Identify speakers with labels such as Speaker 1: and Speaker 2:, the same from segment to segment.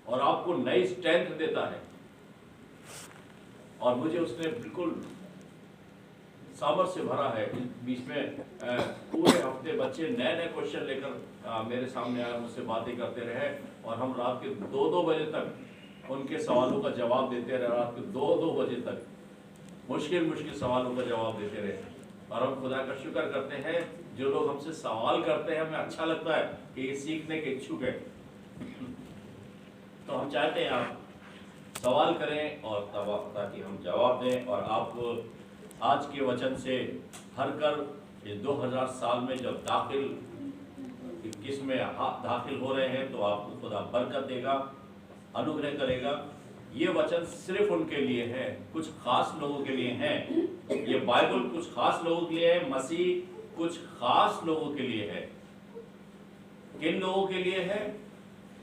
Speaker 1: और आपको नई स्ट्रेंथ देता है। और मुझे उसने बिल्कुल सामर्थ्य से भरा है। इस बीच में पूरे हफ्ते बच्चे नए नए क्वेश्चन लेकर मेरे सामने आए, मुझसे बातें करते रहे और हम रात के 2-2 बजे तक उनके सवालों का जवाब देते रहे। रात के 2-2 बजे तक मुश्किल सवालों का जवाब देते रहे। और हम खुदा का शुक्र करते हैं, जो लोग हमसे सवाल करते हैं हमें अच्छा लगता है कि ये सीखने के इच्छुक है। तो हम चाहते हैं आप सवाल करें और ताकि हम जवाब दें। और आप आज के वचन से हर कर इस 2000 साल में जब दाखिल 21 में दाखिल हो रहे हैं, तो आपको खुदा बरकत देगा, अनुग्रह करेगा। ये वचन सिर्फ उनके लिए है, कुछ खास लोगों के लिए है। ये बाइबल कुछ खास लोगों के लिए है, मसीह कुछ खास लोगों के लिए है। किन लोगों के लिए है?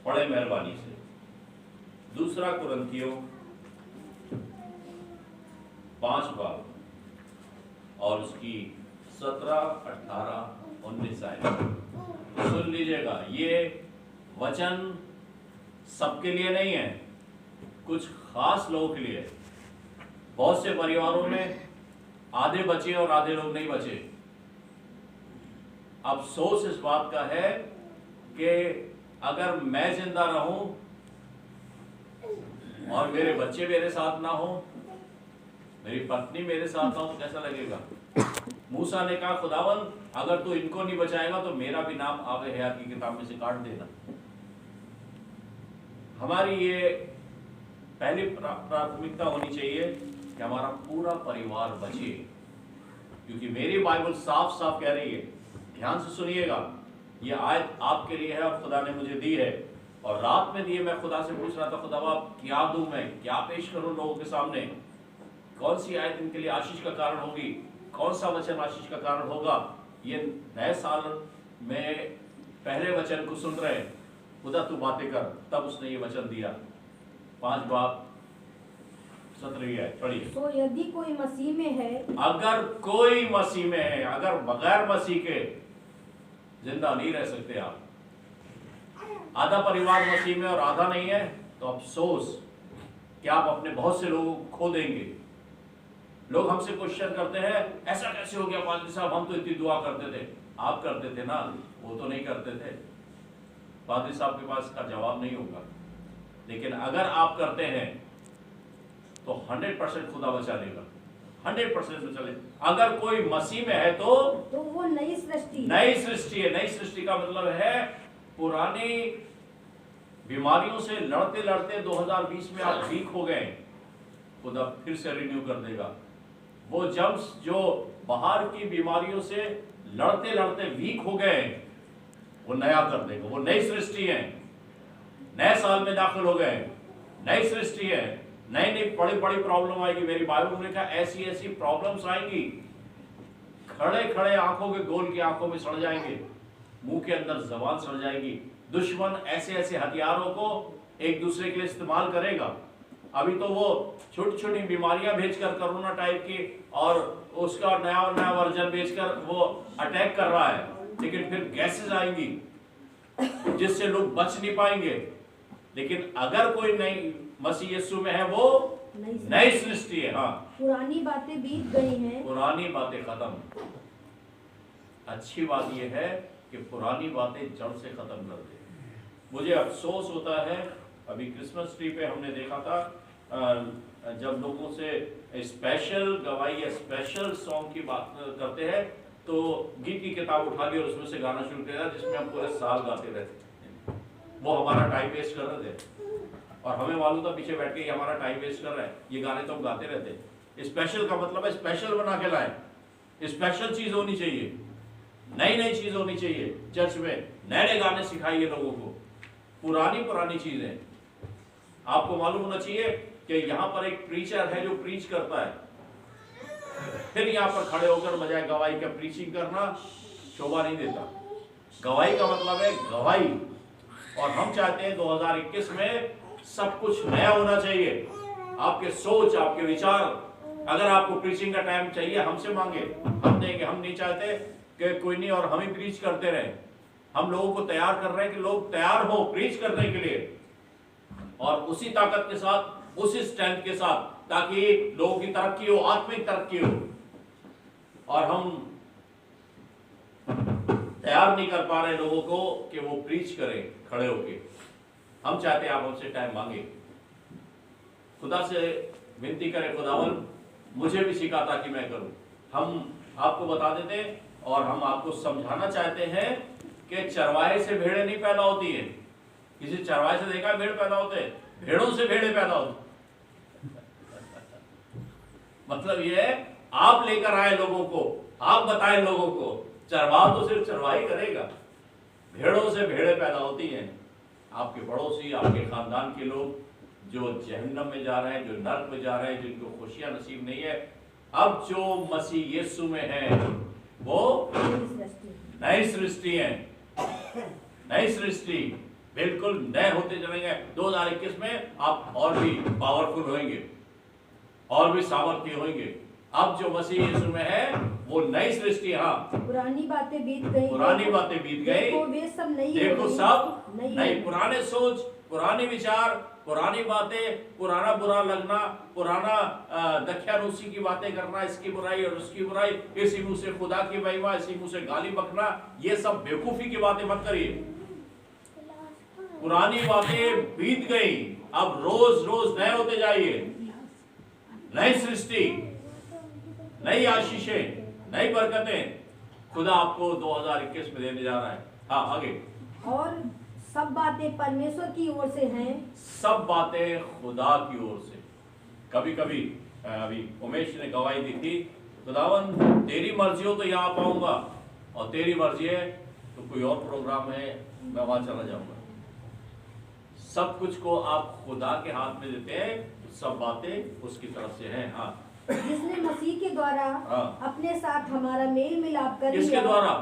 Speaker 1: बड़े मेहरबानी से 2 कुरिन्थियों 5 बाब और उसकी 17, 18, 19 आयत सुन लीजिएगा। ये वचन सबके लिए नहीं है, कुछ खास लोगों के लिए। बहुत से परिवारों में आधे बचे और आधे लोग नहीं बचे। अफसोस इस बात का है कि अगर मैं जिंदा रहूं और मेरे बच्चे मेरे साथ ना हो, मेरी पत्नी मेरे साथ ना हो, तो कैसा लगेगा? मूसा ने कहा, खुदावन अगर तू इनको नहीं बचाएगा तो मेरा भी नाम आगे हयात की किताब में से काट देना। हमारी ये पहली प्राथमिकता होनी चाहिए कि हमारा पूरा परिवार बचे, क्योंकि मेरी बाइबल साफ साफ कह रही है। ध्यान से सुनिएगा, ये आयत आपके लिए है और खुदा ने मुझे दी है। और रात में दिए मैं खुदा से पूछ रहा था, खुदा आप क्या दूं, मैं क्या पेश करूं लोगों के सामने? कौन सी आयत इनके लिए आशीष का कारण होगी? कौन सा वचन आशीष का कारण होगा? ये नए साल में पहले वचन को सुन रहे हैं, खुदा तू बातें कर। तब उसने ये वचन दिया। 5 बाब 17 है, पढ़िए।
Speaker 2: तो यदि कोई मसीह में है,
Speaker 1: अगर कोई मसीह में है, अगर बगैर मसीह के जिंदा नहीं रह सकते आप। आधा परिवार मसीह में और आधा नहीं है, तो अफसोस कि आप अपने बहुत से लोगों को खो देंगे। लोग हमसे क्वेश्चन करते हैं, ऐसा कैसे हो गया पादरी साहब, हम तो इतनी दुआ करते थे। आप करते थे ना, वो तो नहीं करते थे। पादरी साहब के पास इसका जवाब नहीं होगा, लेकिन अगर आप करते हैं तो 100% खुदा बचा लेगा, 100% बचा लेगा। अगर कोई मसीह में है तो
Speaker 2: वो नई सृष्टि है।
Speaker 1: नई सृष्टि है। नई सृष्टि का मतलब है पुरानी बीमारियों से लड़ते लड़ते 2020 में आप ठीक हो गए, खुदा फिर से रिन्यू कर देगा। वो जम्स जो बाहर की बीमारियों से लड़ते लड़ते वीक हो गए, वो नया कर देगा। वो नई सृष्टि है। नए साल में दाखिल हो गए, नई सृष्टि है। नई नई बड़ी बड़ी प्रॉब्लम आएगी। मेरी बाइबल में लिखा ऐसी ऐसी प्रॉब्लम्स आएंगी, खड़े खड़े आंखों के गोल की आंखों में सड़ जाएंगे, मुंह के अंदर जबान सड़ जाएगी। दुश्मन ऐसे ऐसे हथियारों को एक दूसरे के लिए इस्तेमाल करेगा। अभी तो वो छोटी छोटी बीमारियां भेजकर, कोरोना टाइप की, और उसका नया नया वर्जन भेजकर वो अटैक कर रहा है। लेकिन फिर गैसेज आएंगी जिससे लोग बच नहीं पाएंगे। लेकिन अगर कोई नई मसीह यीशु में है, वो नई सृष्टि है। हाँ,
Speaker 2: पुरानी बातें बीत गई हैं,
Speaker 1: पुरानी बातें खत्म। अच्छी बात यह है कि पुरानी बातें जड़ से खत्म कर दे। मुझे अफसोस होता है, अभी क्रिसमस ट्री पे हमने देखा था, जब लोगों से स्पेशल गवाही या स्पेशल सॉन्ग की बात करते हैं, तो गीत की किताब उठा ली और उसमें से गाना शुरू किया, जिसमें हम पूरे साल गाते रहते। वो हमारा टाइम वेस्ट कर रहे थे और हमें मालूम था पीछे बैठ के हमारा टाइम वेस्ट कर रहा है। ये गाने तो हम गाते रहते। स्पेशल का मतलब है स्पेशल बना के लाए। स्पेशल चीज होनी चाहिए, नई नई चीज होनी चाहिए। चर्च में नए नए गाने सिखाइए लोगों को। पुरानी पुरानी चीजें आपको मालूम होना चाहिए कि यहाँ पर एक प्रीचर है जो प्रीच करता है, फिर यहाँ पर खड़े होकर बजाय गवाही का प्रीचिंग करना शोभा नहीं देता। गवाही का मतलब है गवाही। और हम चाहते हैं 2021 में सब कुछ नया होना चाहिए। आपके सोच, आपके विचार। अगर आपको प्रीचिंग का टाइम चाहिए, हमसे मांगे, हम देंगे। हम नहीं चाहते कि कोई नहीं और हम ही प्रीच करते रहे। हम लोगों को तैयार कर रहे हैं कि लोग तैयार हो प्रीच करने के लिए। और उसी ताकत के साथ, उसी स्ट्रेंथ के साथ, ताकि लोगों की तरक्की हो, आत्मिक तरक्की हो। और हम तैयार नहीं कर पा रहे लोगों को कि वो प्रीच करें खड़े होके। हम चाहते हैं आप हमसे टाइम मांगे, खुदा से विनती करें, खुदावन मुझे भी सिखाता कि मैं करूं। हम आपको बता देते और हम आपको समझाना चाहते हैं कि चरवाहे से भेड़ें नहीं पैदा होती है। किसी चरवाहे से देखा भेड़ पैदा होते हैं? भेड़ों से भेड़ें पैदा होती। मतलब ये है, आप लेकर आए लोगों को, आप बताएं लोगों को। चरवाहा तो सिर्फ चरवाही करेगा, भेड़ों से भेड़ें पैदा होती हैं। आपके पड़ोसी, आपके खानदान के लोग जो जहन्नम में जा रहे हैं, जो नरक में जा रहे हैं, जिनको खुशियां नसीब नहीं है, अब जो मसीह यीशु में है वो नई सृष्टि है। नई सृष्टि बिल्कुल नए होते चलेंगे। 2021 में आप और भी पावरफुल होंगे, और भी सामर्थ्य होंगे। अब जो मसीह यीशु में है वो नई सृष्टि। हाँ,
Speaker 2: पुरानी बातें बीत गई,
Speaker 1: पुरानी बातें बीत गई,
Speaker 2: देखो वे सब नई,
Speaker 1: देखो सब
Speaker 2: नई।
Speaker 1: पुराने सोच, पुराने विचार, पुरानी बातें, पुराना बुरा लगना, पुराना दख्यानुसी की बातें करना, इसकी बुराई और उसकी बुराई, इसी मुंह से खुदा की महिमा, इसी मुंह से गाली बकना, ये सब बेवकूफी की बातें मत करिए। पुरानी बातें बीत गई, अब रोज रोज नए होते जाइए। नई सृष्टि, नई आशीषें, नई बरकतें खुदा आपको 2021 में देने जा रहा है। हाँ, आगे।
Speaker 2: और सब बातें परमेश्वर की ओर से हैं।
Speaker 1: सब बातें खुदा की ओर से। कभी कभी अभी उमेश ने गवाही दी थी, खुदावन तेरी मर्जी हो तो यहाँ पाऊंगा, और तेरी मर्जी है तो कोई और प्रोग्राम है मैं वहां चला जाऊंगा। सब कुछ को आप खुदा के हाथ में देते हैं, तो सब बातें उसकी तरफ से हैं। हाँ,
Speaker 2: जिसने मसीह के द्वारा अपने साथ हमारा मेल मिलाप कर लिया।
Speaker 1: किसके द्वारा?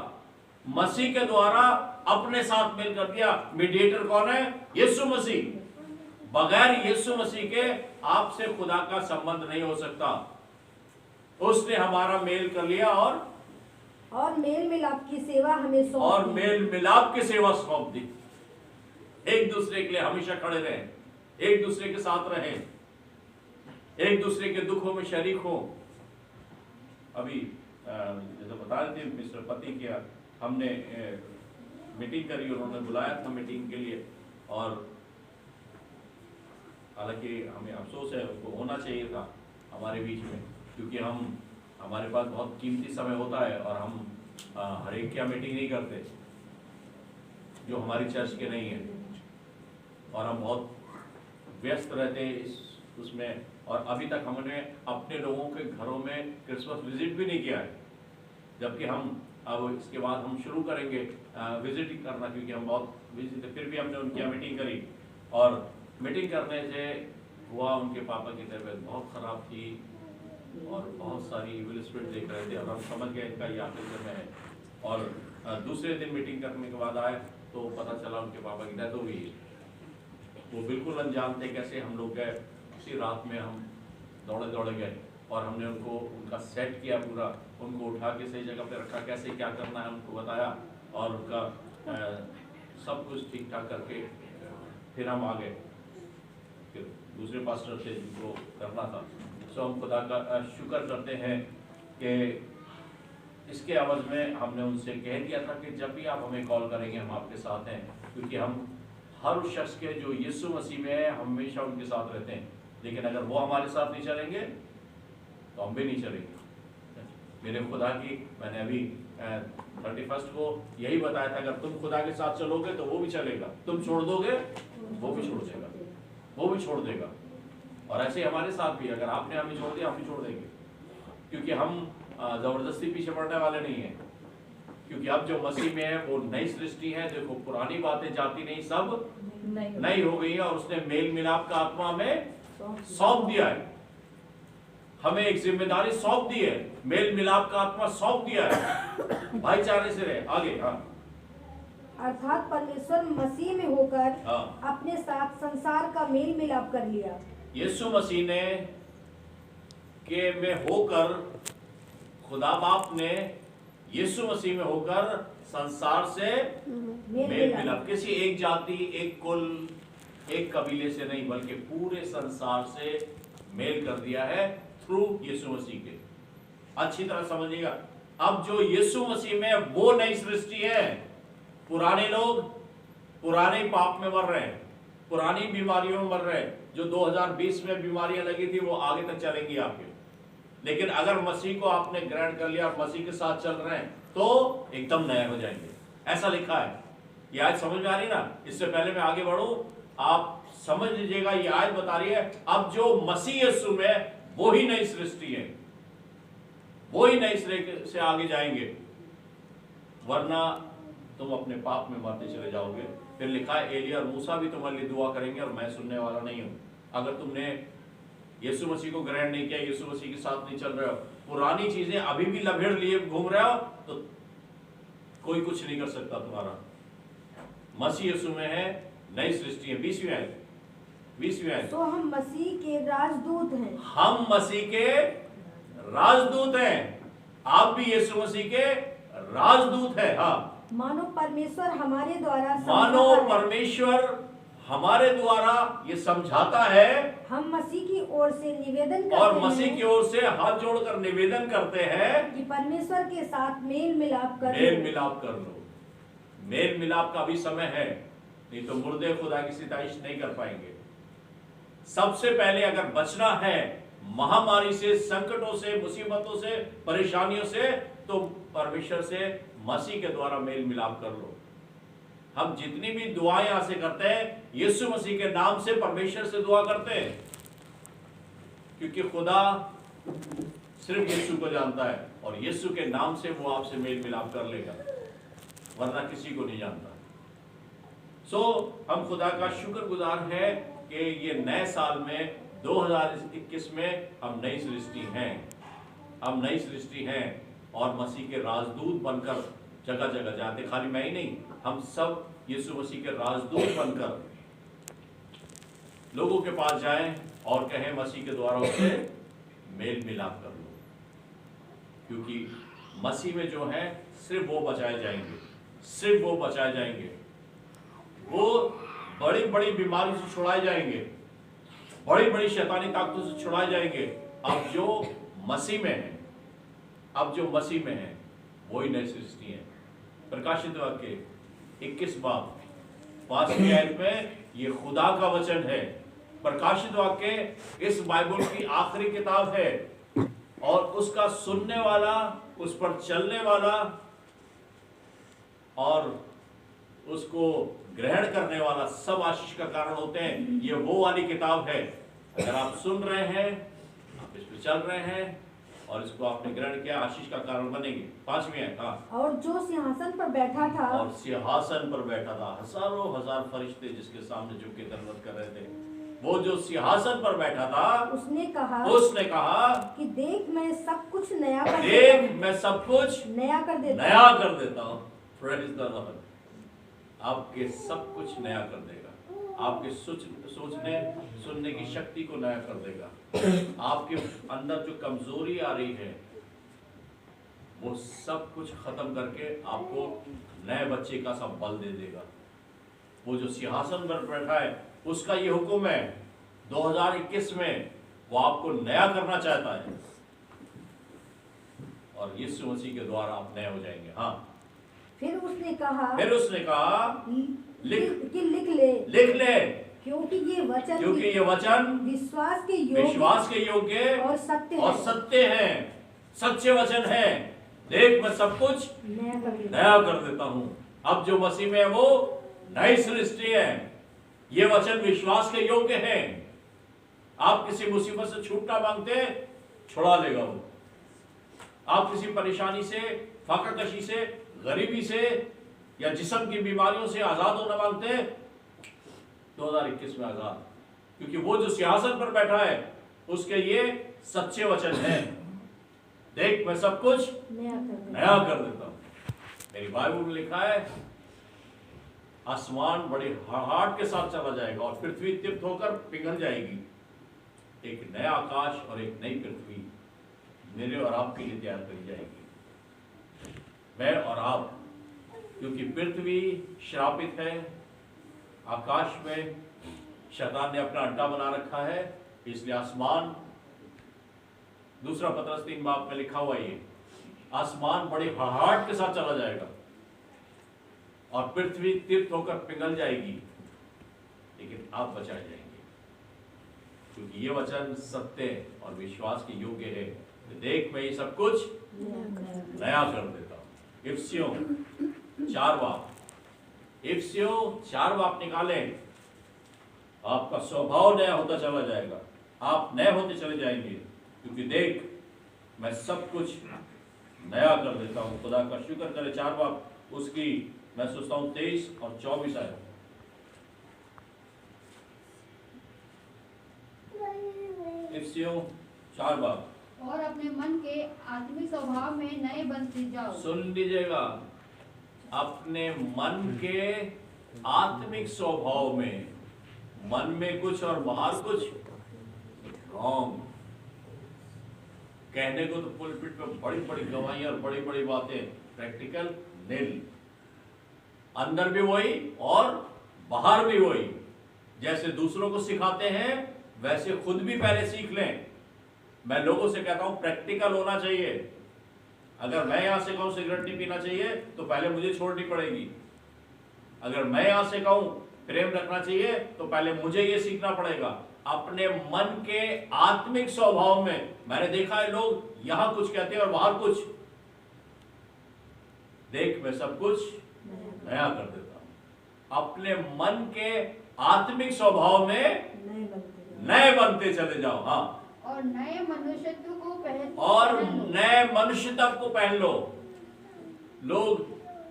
Speaker 1: मसीह के द्वारा अपने साथ मेल कर दिया। मीडिएटर कौन है? यीशु मसीह। बगैर यीशु मसीह के आपसे खुदा का संबंध नहीं हो सकता। उसने हमारा मेल कर लिया और
Speaker 2: मेल मिलाप की सेवा हमें सौंप दी।
Speaker 1: और मेल मिलाप की सेवा सौंप दी। एक दूसरे के लिए हमेशा खड़े रहें, एक दूसरे के साथ रहें, एक दूसरे के दुखों में शरीक हो। अभी जैसे बता रहे थे मिस्टर पति क्या, हमने मीटिंग करी, उन्होंने बुलाया था मीटिंग के लिए, और हालांकि हमें अफसोस है, उनको होना चाहिए था हमारे बीच में, क्योंकि हमारे पास बहुत कीमती समय होता है और हम हर एक क्या मीटिंग नहीं करते जो हमारी चर्च के नहीं है, और हम बहुत व्यस्त रहते हैं उसमें। और अभी तक हमने अपने लोगों के घरों में क्रिसमस विजिट भी नहीं किया है, जबकि हम अब इसके बाद हम शुरू करेंगे विजिट करना, क्योंकि हम बहुत बिजी थे। फिर भी हमने उनकी यहाँ मीटिंग करी, और मीटिंग करने से हुआ उनके पापा की तबीयत बहुत ख़राब थी और बहुत सारी इविल स्पिरिट देख रहे थे, और हम समझ गए इनका ये आखिरी समय है। और दूसरे दिन मीटिंग करने के बाद आए तो पता चला उनके पापा की डेथ हो गई है। वो बिल्कुल अनजान थे। कैसे हम लोग गए, उसी रात में हम दौड़े गए और हमने उनका सेट किया पूरा, उनको उठा के सही जगह पे रखा, कैसे क्या करना है उनको बताया, और उनका सब कुछ ठीक ठाक करके फिर हम आ गए। फिर दूसरे पास्टर थे जिनको करना था। सो हम खुदा का शुक्र करते हैं कि इसके अवज में हमने उनसे कह दिया था कि जब भी आप हमें कॉल करेंगे हम आपके साथ हैं, क्योंकि हम हर उस शख्स के जो यीशु मसीह में है हमेशा उनके साथ रहते हैं। लेकिन अगर वो हमारे साथ नहीं चलेंगे तो हम भी नहीं चलेंगे। मेरे खुदा की, मैंने अभी 31 को यही बताया था, अगर तुम खुदा के साथ चलोगे तो वो भी चलेगा, तुम छोड़ दोगे वो भी छोड़ देगा, वो भी छोड़ देगा। और ऐसे हमारे साथ भी, अगर आपने हमें छोड़ दिया हम भी छोड़ देंगे, क्योंकि हम जबरदस्ती पीछे पड़ने वाले नहीं हैं। क्योंकि अब जो मसीह में है वो नई सृष्टि है। देखो पुरानी बातें जाती नहीं, सब नई हो गई है, और उसने मेल मिलाप का आत्मा में सौंप दिया है। हमें एक जिम्मेदारी सौंप दी है, मेल मिलाप का आत्मा सौंप दिया है। भाईचारे से रहे। आगे। हाँ,
Speaker 2: अर्थात परमेश्वर मसीह में होकर अपने साथ संसार का मेल मिलाप कर लिया। यीशु
Speaker 1: मसीह ने के में होकर, खुदा बाप ने यीशु मसीह में होकर संसार से मेल मिलाप, किसी एक जाति, एक कुल, एक कबीले से नहीं बल्कि पूरे संसार से मेल कर दिया है थ्रू यीशु मसीह के। अच्छी तरह समझिएगा, अब जो यीशु मसीह में वो नई सृष्टि है। पुराने लोग पुराने पाप में मर रहे हैं, पुरानी बीमारियों में मर रहे हैं। जो 2020 में बीमारियां लगी थी वो आगे तक चलेंगी आपके। लेकिन अगर मसीह को आपने ग्रहण कर लिया और मसीह के साथ चल रहे हैं तो एकदम नए हो जाएंगे, ऐसा लिखा है। ये आज समझ में आ रही ना? इससे पहले मैं आगे बढ़ूं, आप समझ लीजिएगा, ये आज बता रही है अब जो मसीह यीशु में वो ही नई सृष्टि है, वो ही नई सृष्टि से आगे जाएंगे, वरना तुम अपने पाप में मरते चले जाओगे। फिर लिखा है एलिया और मूसा भी तुम्हारे लिए दुआ करेंगे और मैं सुनने वाला नहीं हूं। अगर तुमने यीशु मसीह को ग्रहण नहीं किया, यीशु मसीह के साथ नहीं चल रहे हो, पुरानी चीजें अभी भी लभेड़ लिए घूम रहे हो, तो कोई कुछ नहीं कर सकता तुम्हारा। मसीह यीशु में है, नई सृष्टि है। 20वीं आयत।
Speaker 2: तो हम मसीह के राजदूत हैं।
Speaker 1: हम मसीह के राजदूत हैं। आप भी यीशु मसीह के राजदूत हैं। हाँ,
Speaker 2: मानो परमेश्वर
Speaker 1: हमारे द्वारा ये समझाता है।
Speaker 2: हम मसीह की ओर से निवेदन करते
Speaker 1: और मसीह की ओर से हाथ जोड़कर निवेदन करते हैं
Speaker 2: कि परमेश्वर के साथ मेल मिलाप कर
Speaker 1: लो। मेल मिलाप का भी समय है, नहीं तो मुर्दे खुदा की सिताइश नहीं कर पाएंगे। सबसे पहले अगर बचना है महामारी से, संकटों से, मुसीबतों से, परेशानियों से, तो परमेश्वर से मसीह के द्वारा मेल मिलाप कर लो। हम जितनी भी दुआएं यहां से करते हैं यीशु मसीह के नाम से परमेश्वर से दुआ करते हैं, क्योंकि खुदा सिर्फ यीशु को जानता है और यीशु के नाम से वो आपसे मेल मिलाप कर लेगा, वरना किसी को नहीं जानता। हम खुदा का शुक्रगुजार है कि ये नए साल में 2021 में हम नई सृष्टि हैं और मसीह के राजदूत बनकर जगह जगह जाते। खाली मैं ही नहीं, हम सब यीशु मसीह के राजदूत बनकर लोगों के पास जाएं और कहें मसीह के द्वारा उससे मेल मिलाप कर लो, क्योंकि मसीह में जो है सिर्फ वो बचाए जाएंगे, वो बड़ी बड़ी बीमारी से छुड़ाए जाएंगे, बड़ी बड़ी शैतानी ताकतों से छुड़ाए जाएंगे। अब जो मसीह में है वही नई सृष्टि है। प्रकाशित वाक्य 21 बाब 5वीं आयत में ये खुदा का वचन है। प्रकाशित वाक्य इस बाइबल की आखिरी किताब है और उसका सुनने वाला, उस पर चलने वाला और उसको ग्रहण करने वाला सब आशीष का कारण होते हैं। ये वो वाली किताब है, अगर आप सुन रहे हैं, आप इस पर चल रहे हैं और इसको आपने ग्रहण किया, आशीष का कारण बनेंगे। 5वीं आयत। हाँ,
Speaker 2: और जो सिंहासन पर बैठा था, हजारों हजार फरिश्ते जिसके सामने झुक के दंडवत कर रहे थे, वो जो सिंहासन पर बैठा था उसने कहा कि देख मैं सब कुछ नया कर
Speaker 1: देता हूँ। Praise the Lord. आपके सब कुछ नया कर देगा, आपके सोचने सुनने की शक्ति को नया कर देगा, आपके अंदर जो कमजोरी आ रही है वो सब कुछ खत्म करके आपको नए बच्चे का सब बल दे देगा। वो जो सिंहासन पर बैठा है उसका ये हुक्म है 2021 में वो आपको नया करना चाहता है और यीशु मसीह के द्वारा आप नए हो जाएंगे। हाँ,
Speaker 2: फिर उसने कहा
Speaker 1: लिख ले,
Speaker 2: क्योंकि ये वचन विश्वास के योग्य और
Speaker 1: सत्य हैं, सच्चे वचन हैं। देख मैं सब कुछ नया कर देता हूं। अब जो मसीह में है वो नई सृष्टि है। ये वचन विश्वास के योग्य है। आप किसी मुसीबत से छूटना मांगते, छुड़ा लेगा वो। आप किसी परेशानी से, फाकाकशी से, गरीबी से या जिस्म की बीमारियों से आजाद होना मांगते, 2021 में आजाद, क्योंकि वो जो सिंहासन पर बैठा है उसके ये सच्चे वचन हैं। देख मैं सब कुछ नया कर देता हूं। मेरी बाइबल में लिखा है आसमान बड़े हड़ाहट के साथ चला जाएगा और पृथ्वी तृप्त होकर पिघल जाएगी। एक नया आकाश और एक नई पृथ्वी मेरे और आपके लिए तैयार करी जाएगी। मैं और आप, क्योंकि पृथ्वी श्रापित है, आकाश में शैतान ने अपना अड्डा बना रखा है, इसलिए आसमान, दूसरा पतरस 3 बाब में लिखा हुआ ये, आसमान बड़ी हड़ाहट के साथ चला जाएगा और पृथ्वी तीर्थ होकर पिघल जाएगी, लेकिन आप बचाए जाएंगे, क्योंकि ये वचन सत्य और विश्वास के योग्य है। देख मैं ये सब कुछ नया कर देता हूं। इफिसियों 4 बाब, इफिसियों 4 बाब निकाले, आपका स्वभाव नया होता चला जाएगा, आप नए होते चले जाएंगे, क्योंकि देख मैं सब कुछ नया कर देता हूं। खुदा का शुक्र करे। 4 बाब उसकी मैं सोचता हूं 23 और 24 आए। इफिसियों 4 बाब।
Speaker 2: और अपने मन के आत्मिक स्वभाव में नए बनते जाओ।
Speaker 1: सुन लीजिएगा, अपने मन के आत्मिक स्वभाव में, मन में कुछ और बाहर कुछ, रॉन्ग। कहने को तो पुलपिट पे बड़ी बड़ी गवाहियां और बड़ी बड़ी बातें, प्रैक्टिकल नील। अंदर भी वही और बाहर भी वही। जैसे दूसरों को सिखाते हैं वैसे खुद भी पहले सीख लें। मैं लोगों से कहता हूं प्रैक्टिकल होना चाहिए। अगर मैं यहां से कहूं सिगरेट नहीं पीना चाहिए तो पहले मुझे छोड़नी पड़ेगी। अगर मैं यहां से कहूं प्रेम रखना चाहिए तो पहले मुझे ये सीखना पड़ेगा। अपने मन के आत्मिक स्वभाव में, मैंने देखा है लोग यहां कुछ कहते हैं और बाहर कुछ। देख मैं सब कुछ नया कर देता हूं। अपने मन के आत्मिक स्वभाव में नए बनते चले जाओ। हाँ,
Speaker 2: और नए मनुष्यत्व को
Speaker 1: और नए मनुष्यत्व को पहन लो। लोग,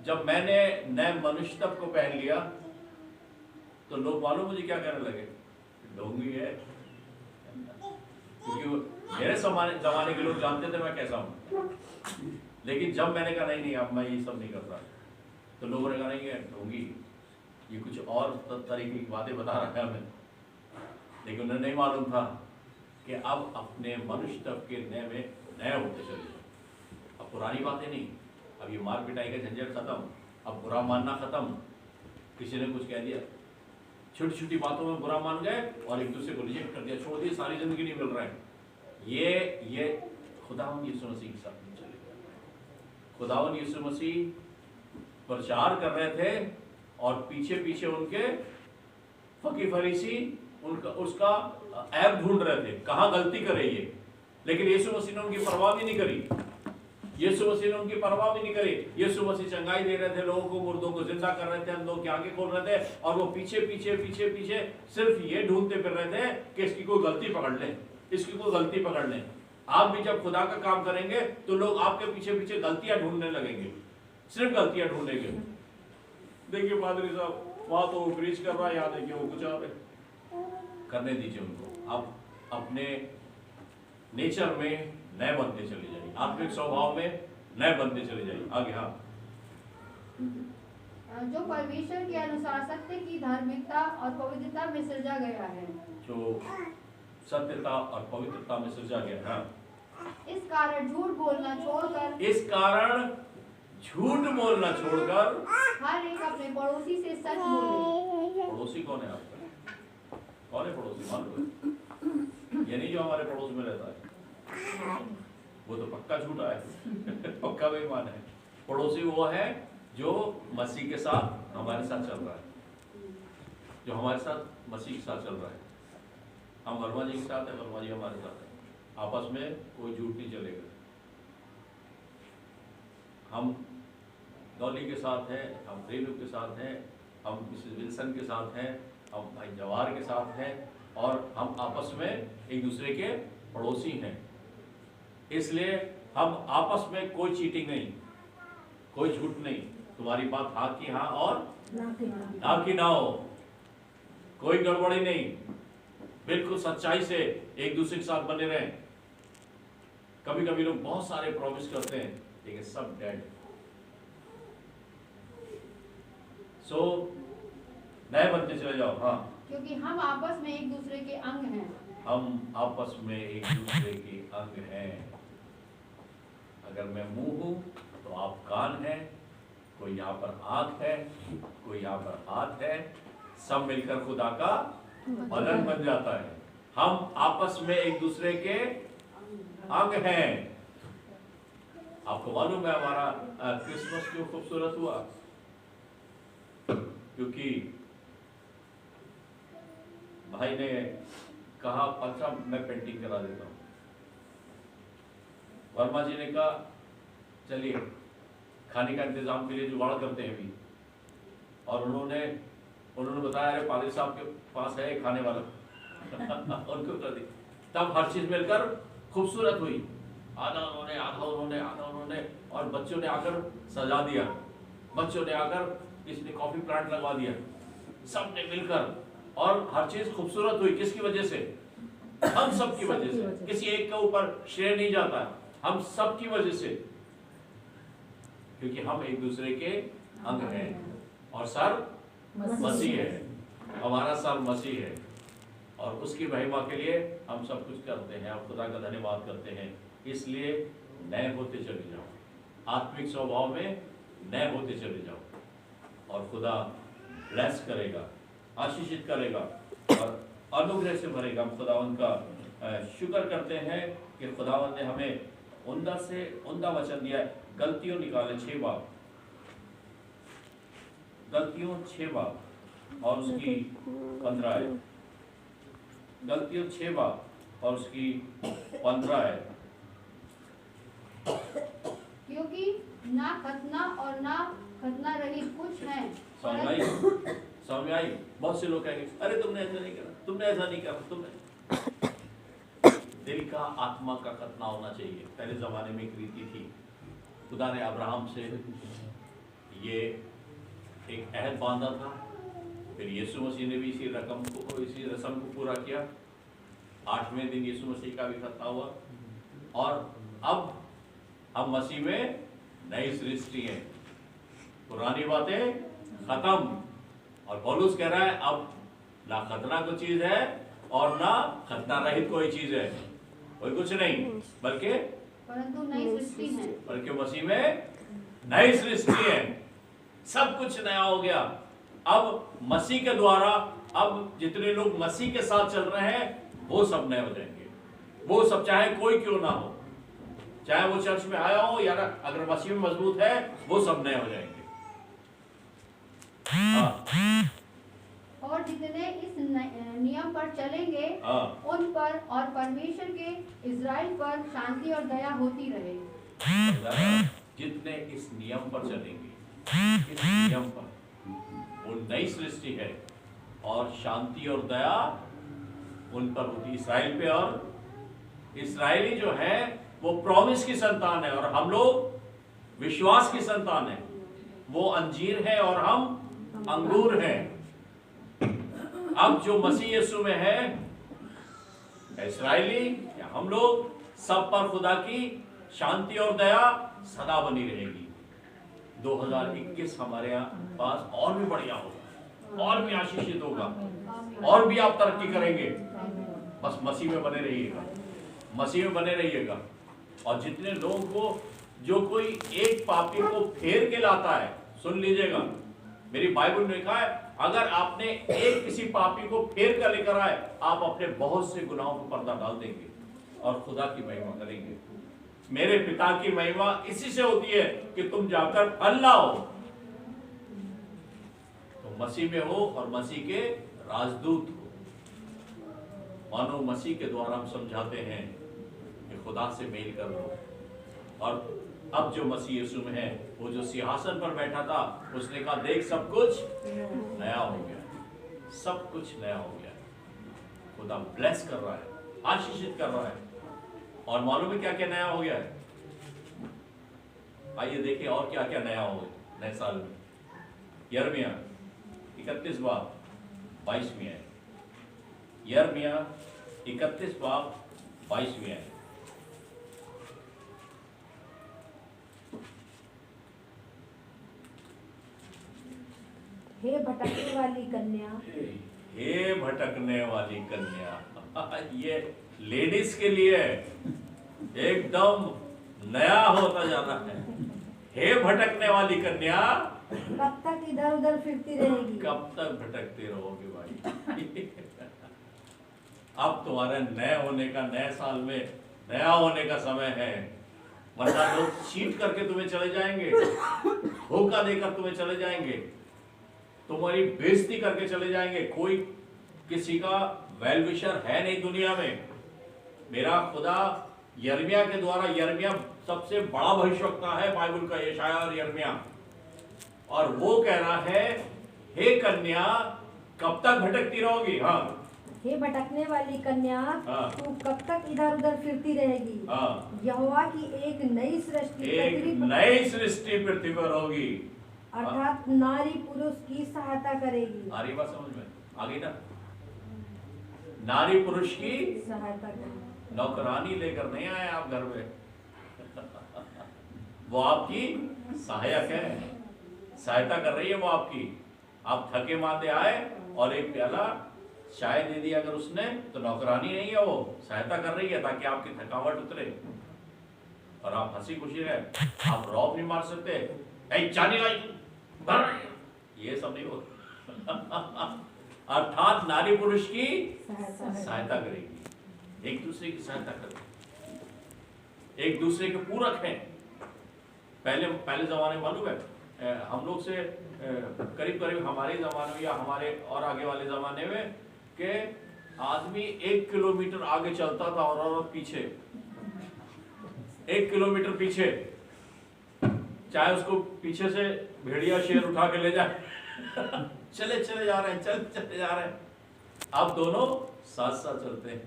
Speaker 1: जब मैंने नए मनुष्यत्व को पहन लिया तो लोग मालूम मुझे क्या कहने लगे, ढोंगी है। क्योंकि मेरे जमाने के लोग जानते थे मैं कैसा हूं, लेकिन जब मैंने कहा नहीं अब मैं ये सब नहीं करता, तो लोगों ने कहा नहीं है ढोंगी, ये कुछ और तरीके की बातें बता रहा है हमें। लेकिन उन्हें नहीं मालूम था कि अब अपने मनुष्यत्व के नए होते चले जाओ। अब पुरानी बातें नहीं, अब ये मार पिटाई का झंझट खत्म, अब बुरा मानना खत्म। किसी ने कुछ कह दिया, छोटी छोटी बातों में बुरा मान गए और एक दूसरे को रिजेक्ट कर दिया, छोड़ दिया, सारी जिंदगी नहीं मिल रहा है। ये खुदावंद यीशु मसीह के साथ नहीं चलेगा। खुदावंद यीशु मसीह प्रचार कर रहे थे और पीछे पीछे उनके फकी फरीसी उसका ऐप ढूंढ रहे थे, कहाँ गलती करे ये। लेकिन यीशु मसीह ने उनकी परवाह भी नहीं करी। यीशु मसीह ने उनकी परवाह भी नहीं करी। यीशु मसीह चंगाई दे रहे थे लोगों को, मुर्दों को जिंदा कर रहे थे, अंधों की आंखें खोल रहे थे, और वो पीछे पीछे पीछे पीछे सिर्फ ये ढूंढते फिर रहे थे कि इसकी कोई गलती पकड़ लें, इसकी कोई गलती पकड़ लें। आप भी जब खुदा का काम करेंगे तो लोग आपके पीछे पीछे गलतियां ढूंढने लगेंगे, सिर्फ गलतियां ढूंढेंगे। देखिए पादरी साहब वहां तो वो प्रीच कर रहा है, यहाँ देखिए वो कुछ और करने दीजिए उनको। आप अपने नेचर में नए बनते चले जाइए, आत्मिक स्वभाव में नए बनते चले जाइए। आगे हाँ,
Speaker 2: जो परमेश्वर के अनुसार सत्य की धार्मिकता और पवित्रता में सृजा गया है।
Speaker 1: जो सत्यता और पवित्रता में सृजा गया। हाँ,
Speaker 2: इस कारण झूठ बोलना छोड़कर हर एक अपने पड़ोसी से सच बोले।
Speaker 1: पड़ोसी कौन है आपका? कौन है पड़ोसी? मालूम? ये नहीं जो हमारे पड़ोस में रहता है, वो तो पक्का झूठा है, पक्का बेईमान है। पड़ोसी वो है जो मसीह के साथ हमारे साथ चल रहा है, जो हमारे साथ मसीह के साथ चल रहा है। हम वर्मा जी के साथ है, वर्मा जी हमारे साथ है, आपस में कोई झूठ नहीं चलेगा। हम डॉली के साथ हैं, हम रेनू के साथ हैं, हम मिसेस विल्सन के साथ हैं, हम भाई जवाहर के साथ हैं, और हम आपस में एक दूसरे के पड़ोसी हैं। इसलिए हम आपस में कोई चीटिंग नहीं, कोई झूठ नहीं। तुम्हारी बात हाँ की हाँ और ना की ना हो, कोई गड़बड़ी नहीं, बिल्कुल सच्चाई से एक दूसरे के साथ बने रहें। कभी कभी लोग बहुत सारे प्रॉमिस करते हैं लेकिन सब डेड। सो नए बनते चले जाओ। हाँ,
Speaker 2: क्योंकि हम आपस में एक दूसरे के अंग हैं।
Speaker 1: हम आपस में एक दूसरे के अंग हैं। अगर मैं मुंह हूं तो आप कान हैं, कोई यहाँ पर आंख है, कोई यहाँ पर हाथ है, सब मिलकर खुदा का बदन बन जाता है। हम आपस में एक दूसरे के अंग हैं। आपको मालूम है हमारा क्रिसमस क्यों खूबसूरत हुआ? क्योंकि भाई ने कहा अच्छा मैं पेंटिंग करा देता हूँ। वर्मा जी ने कहा चलिए खाने का इंतजाम के लिए जुगाड़ करते हैं अभी। और उन्होंने बताया अरे पादरी साहब के पास है खाने वाला उनको कर दी। तब हर चीज मिलकर खूबसूरत हुई। आधा उन्होंने और बच्चों ने आकर सजा दिया। बच्चों ने आकर किसी ने कॉफी प्लांट लगवा दिया, सब ने मिलकर, और हर चीज खूबसूरत हुई। किसकी वजह से? हम सब की वजह से। किसी एक के ऊपर श्रेय नहीं जाता, हम सब की वजह से, क्योंकि हम एक दूसरे के अंग हैं। और सर मसीह है, हमारा सर मसीह है, और उसकी महिमा के लिए हम सब कुछ करते हैं। आप खुदा का धन्यवाद करते हैं। इसलिए नए होते चले जाओ, आत्मिक स्वभाव में नए होते चले जाओ, और खुदा ब्लेस करेगा, आशीषित करेगा और अनुग्रह से भरेगा। हम खुदावंद का शुक्र करते हैं कि खुदावंद ने हमें उम्दा से उम्दा वचन दिया है। गलतियों निकाले 6 बाब, गलतियों 6 बाब और उसकी 15 है। गलतियों 6 बाब और उसकी 15 है।
Speaker 3: क्योंकि ना खतना और ना खतना रहित कुछ है।
Speaker 1: समझ आई? बहुत से लोग कहेंगे अरे तुमने ऐसा नहीं करा, तुमने ऐसा नहीं करा, तुमने। दिल का आत्मा का खतना होना चाहिए। पहले जमाने में एक रीति थी। खुदा ने अब्राहम से ये एक अहद बांधा था, फिर यीशु मसीह ने भी इसी रस्म को पूरा किया। 8वें दिन यीशु मसीह का भी खतना हुआ, और अब हम मसीह में नई सृष्टि है। पुरानी बातें खत्म, और पौलुस कह रहा है अब ना खतना कोई चीज है और ना खतना रहित कोई चीज है, कोई कुछ नहीं, बल्कि
Speaker 3: परंतु नई सृष्टि है।
Speaker 1: बल्कि मसीह में नई सृष्टि है। सब कुछ नया हो गया। अब मसीह के द्वारा अब जितने लोग मसीह के साथ चल रहे हैं वो सब नए हो जाएंगे। वो सब चाहे कोई क्यों ना हो, चाहे वो चर्च में आया हो या अगर मसीह में मजबूत है, वो सब नए हो जाएंगे।
Speaker 3: और जितने इस नियम पर चलेंगे उन पर और परमेश्वर के इज़राइल पर शांति और दया होती रहे।
Speaker 1: जितने इस नियम पर चलेंगे, इस नियम पर, वो नई सृष्टि है, और शांति और दया उन पर होती। इस्राएल पे, और इस्राएली जो है वो प्रॉमिस की संतान है और हम लोग विश्वास की संतान है। वो अंजीर है और हम अंगूर हैं। अब जो मसीह यीशु में है, इस्राएली या हम लोग, सब पर खुदा की शांति और दया सदा बनी रहेगी। 2021 हमारे यहाँ पास और भी बढ़िया होगा, और भी आशीषित होगा, और भी आप तरक्की करेंगे। बस मसीह में बने रहिएगा, मसीह में बने रहिएगा। और जितने लोगों को, जो कोई एक पापी को फेर के लाता है, सुन लीजिएगा, मेरी बाइबल में लिखा है अगर आपने एक किसी पापी को फेर कर लेकर आए, आप अपने बहुत से गुनाहों को पर्दा डाल देंगे और खुदा की महिमा करेंगे। मेरे पिता की महिमा इसी से होती है कि तुम जाकर फल लाओ, तो मसीह में हो और मसीह के राजदूत हो। मानो मसीह के द्वारा हम समझाते हैं कि खुदा से मेल कर लो। और अब जो मसीह यीशु में है, वो जो सिंहासन पर बैठा था, उसने कहा देख सब कुछ नया हो गया, सब कुछ नया हो गया। खुदा ब्लेस कर रहा है, आशीषित कर रहा है। और मालूम है क्या क्या नया हो गया है? आइए देखिए और क्या क्या नया हो गया नए साल में। यिर्मयाह 31 बाब 22वीं है। यिर्मयाह 31 बाब 22वीं है।
Speaker 2: हे भटकने वाली कन्या,
Speaker 1: हे भटकने वाली कन्या, ये लेडीज के लिए एकदम नया होता जाना है। हे भटकने वाली कन्या,
Speaker 2: कब तक इधर उधर फिरती रहेगी?
Speaker 1: कब तक भटकते रहोगे भाई? अब तुम्हारे नए होने का, नए साल में नया होने का समय है, वरना लोग चीट करके तुम्हें चले जाएंगे, धोखा देकर तुम्हें चले जाएंगे, तुम्हारी बेइज्जती करके चले जाएंगे। कोई किसी का वेल विशर है नहीं दुनिया में। मेरा खुदा यिर्मयाह के द्वारा, यिर्मयाह सबसे बड़ा भविष्यवक्ता है बाइबल का, यशायाह और यिर्मयाह, और वो कह रहा है, हे कन्या कब तक भटकती रहोगी। हाँ,
Speaker 2: हे भटकने वाली कन्या, तू कब तक इधर उधर फिरती रहेगी। यहोवा की एक नई सृष्टि
Speaker 1: पृथ्वी पर होगी,
Speaker 2: अर्थात नारी पुरुष की सहायता करेगी।
Speaker 1: आ रही बात समझ में? आ गई ना? नारी पुरुष की
Speaker 2: सहायता करेगी।
Speaker 1: नौकरानी लेकर नहीं आए आप घर में वो आपकी सहायक है, सहायता कर रही है वो आपकी। आप थके मांदे आए और एक प्याला चाय दे दिया अगर उसने, तो नौकरानी नहीं है, वो सहायता कर रही है ताकि आपकी थकावट उतरे और आप हंसी खुशी रहे। आप रौब नहीं मार सकते, चानी लाई, ये सब नहीं होता अर्थात नारी पुरुष की सहायता करेगी, एक दूसरे की सहायता करेगी, एक दूसरे के पूरक हैं। पहले जमाने मालूम है, हम लोग से करीब करीब हमारे जमाने में या हमारे और आगे वाले जमाने में कि आदमी 1 किलोमीटर आगे चलता था और औरत पीछे, 1 किलोमीटर पीछे, चाहे उसको पीछे से भेड़िया शेर उठा के ले जाए चले जा रहे हैं, चले जा रहे हैं। अब दोनों साथ साथ चलते हैं,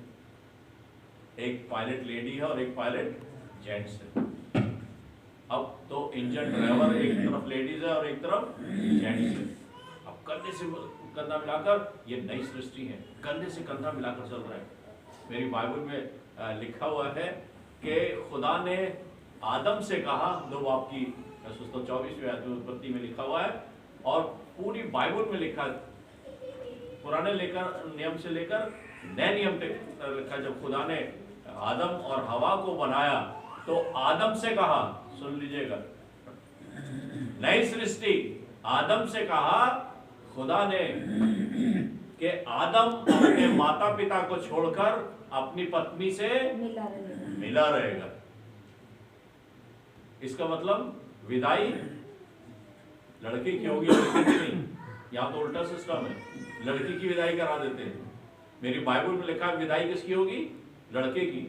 Speaker 1: एक पायलट लेडी है और एक पायलट जेंट्स है। अब तो इंजन ड्राइवर एक तरफ लेडीज है और एक तरफ जेंट्स है। अब कंधे से कंधा मिलाकर, ये नई सृष्टि है, कंधे से कंधा मिलाकर चल रहा है। मेरी बाइबल में लिखा हुआ है कि खुदा ने आदम से कहा, दो बाप की 24वीं आयत में उत्पत्ति में लिखा हुआ है, और पूरी बाइबल में लिखा, पुराने नियम से लेकर नए नियम तक लिखा। जब खुदा ने आदम और हवा को बनाया तो आदम से कहा, सुन लीजिएगा, नई सृष्टि, आदम से कहा खुदा ने कि आदम अपने माता पिता को छोड़कर अपनी पत्नी से मिला रहेगा। इसका मतलब विदाई लड़के की होगी, लड़के की नहीं। यहाँ तो उल्टा सिस्टम है, लड़की की विदाई करा देते हैं। मेरी बाइबल में लिखा है विदाई किसकी होगी? लड़के की,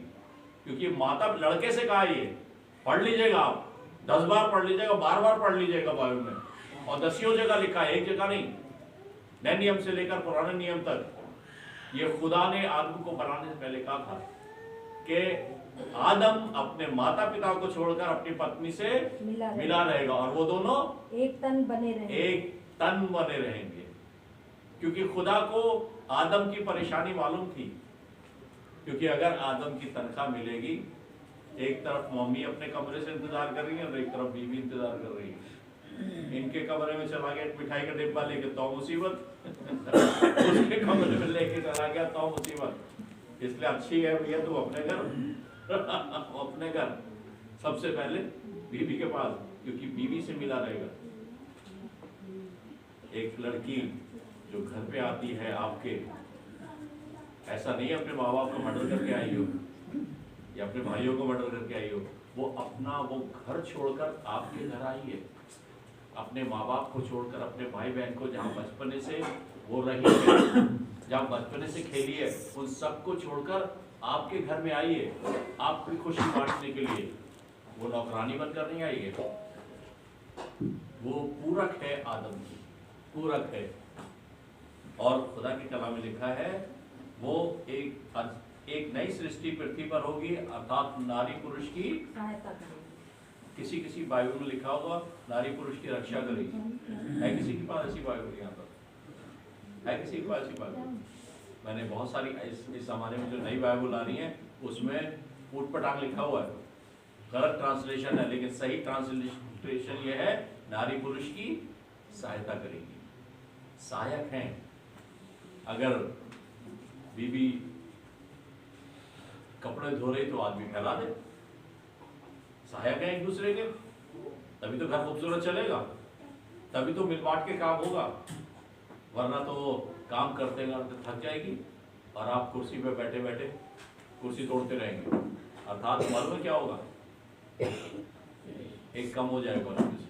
Speaker 1: क्योंकि माता लड़के से कहा, ये पढ़ लीजिएगा आप, 10 बार पढ़ लीजिएगा, 12 बार पढ़ लीजिएगा बाइबल में, और 10 जगह लिखा है, एक जगह नहीं। नए नियम से लेकर पुराने नियम तक ये खुदा ने आदम को बनाने से पहले कहा था कि आदम अपने माता पिता को छोड़कर अपनी पत्नी से मिला रहेगा और वो दोनों
Speaker 2: एक तन बने
Speaker 1: रहेंगे। क्योंकि खुदा को आदम की परेशानी मालूम थी, क्योंकि अगर आदम की तनख्वाह मिलेगी, एक तरफ मम्मी अपने कमरे से इंतजार कर रही है और एक तरफ बीवी इंतजार कर रही है। इनके कमरे में चला गया मिठाई का डिब्बा लेके तो मुसीबत उसके कमरे में लेके चला गया तो मुसीबत। इसलिए अच्छी है भैया तू अपने घर अपने घर सबसे पहले बीवी के पास, क्योंकि बीवी से मिला रहेगा। एक लड़की जो घर पे आती है आपके, ऐसा नहीं अपने माँ बाप को मर्डर करके आई हो या अपने भाइयों को मर्डर करके आई हो, वो घर छोड़कर आपके घर आई है, अपने माँ बाप को छोड़कर, अपने भाई बहन को जहाँ बचपने से वो रही है, जहाँ बचपने से खेली है, उन सबको छोड़कर आपके घर में आई है आपकी खुशी बांटने के लिए। वो नौकरानी बनकर नहीं आई है, वो पूरक है, आदम की पूरक है। और खुदा की कलाम में लिखा है वो एक नई सृष्टि पृथ्वी पर होगी, अर्थात नारी पुरुष की
Speaker 2: सहायता करेगी।
Speaker 1: किसी बाइबल में लिखा होगा नारी पुरुष की रक्षा करेगी। है किसी के पास ऐसी बाइबल? यहाँ पर है किसी के पास ऐसी बाइबल? मैंने बहुत सारी इस जमाने में जो नई बाइबल आ रही है उसमें ऊटपटांग लिखा हुआ है, गलत ट्रांसलेशन है, लेकिन सही ट्रांसलेशन ये है नारी पुरुष की सहायता करेगी। सहायक हैं। अगर बीबी कपड़े धो रही तो आदमी फैला दे, सहायक है एक दूसरे के, तभी तो घर खूबसूरत चलेगा, तभी तो मिल बांट के काम होगा। वरना तो काम करते करते थक जाएगी और आप कुर्सी पे बैठे बैठे कुर्सी तोड़ते रहेंगे, अर्थात मालूम है क्या होगा, एक कम हो जाएगा उसमें से।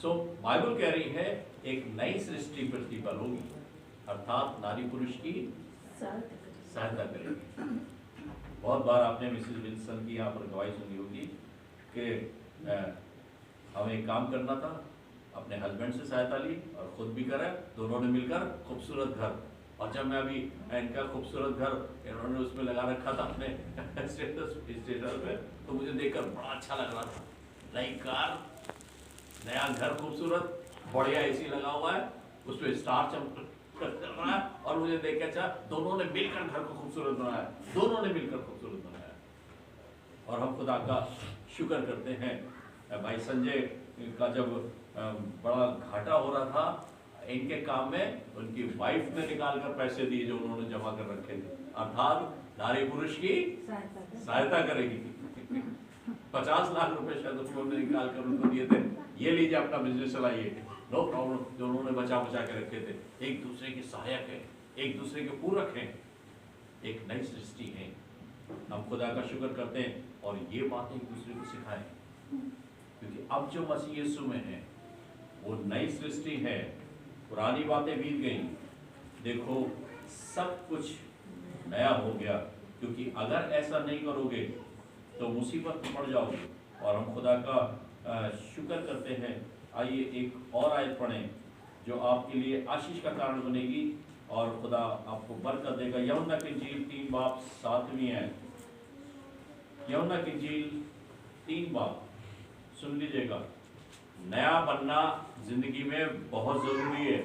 Speaker 1: सो बाइबल कह रही है एक नई सृष्टि पृथ्वी पर होगी, अर्थात नारी पुरुष की सहायता करेगी। बहुत बार आपने मिसेस विल्सन की यहाँ पर गवाही सुनी होगी कि हमें एक काम करना था, अपने हस्बैंड से सहायता ली और खुद भी करा, दोनों ने मिलकर खूबसूरत घर। और जब मैं अभी इनका खूबसूरत घर इन्होंने उसमें लगा रखा था अपने स्टेटस पे, तो मुझे देखकर बड़ा अच्छा लग रहा था। नई कार, नया घर खूबसूरत, बढ़िया एसी लगा हुआ है, उसमें स्टार चमक रहा है, और मुझे देख के अच्छा, दोनों ने मिलकर घर को खूबसूरत बनाया, दोनों ने मिलकर खूबसूरत बनाया। और हम खुदा का शुक्र करते हैं। भाई संजय का जब बड़ा घाटा हो रहा था इनके काम में, उनकी वाइफ ने निकाल कर पैसे दिए जो उन्होंने जमा कर रखे थे, अर्थात नारी पुरुष की सहायता करेगी। 50 लाख रुपए शायद उन्होंने निकाल कर उनको दिए थे, ये लीजिए अपना बिजनेस चलाइए, नो प्रॉब्लम, जो उन्होंने बचा के रखे थे। एक दूसरे के सहायक है, एक दूसरे के पूरक हैं, एक नई सृष्टि है। हम खुदा का शुक्र करते हैं और ये बातें एक दूसरे को सिखाएं, क्योंकि अब जो मसीह यीशु में है वो नई सृष्टि है। पुरानी बातें बीत गई, देखो सब कुछ नया हो गया। क्योंकि अगर ऐसा नहीं करोगे तो मुसीबत में पड़ जाओगे। और हम खुदा का शुक्र करते हैं। आइए एक और आयत पढ़ें जो आपके लिए आशीष का कारण बनेगी और खुदा आपको बरकत देगा। यूहन्ना की इंजील 3 बाब 7वीं है। यूहन्ना की इंजील 3 बाब, सुन लीजिएगा। नया बनना जिंदगी में बहुत जरूरी है।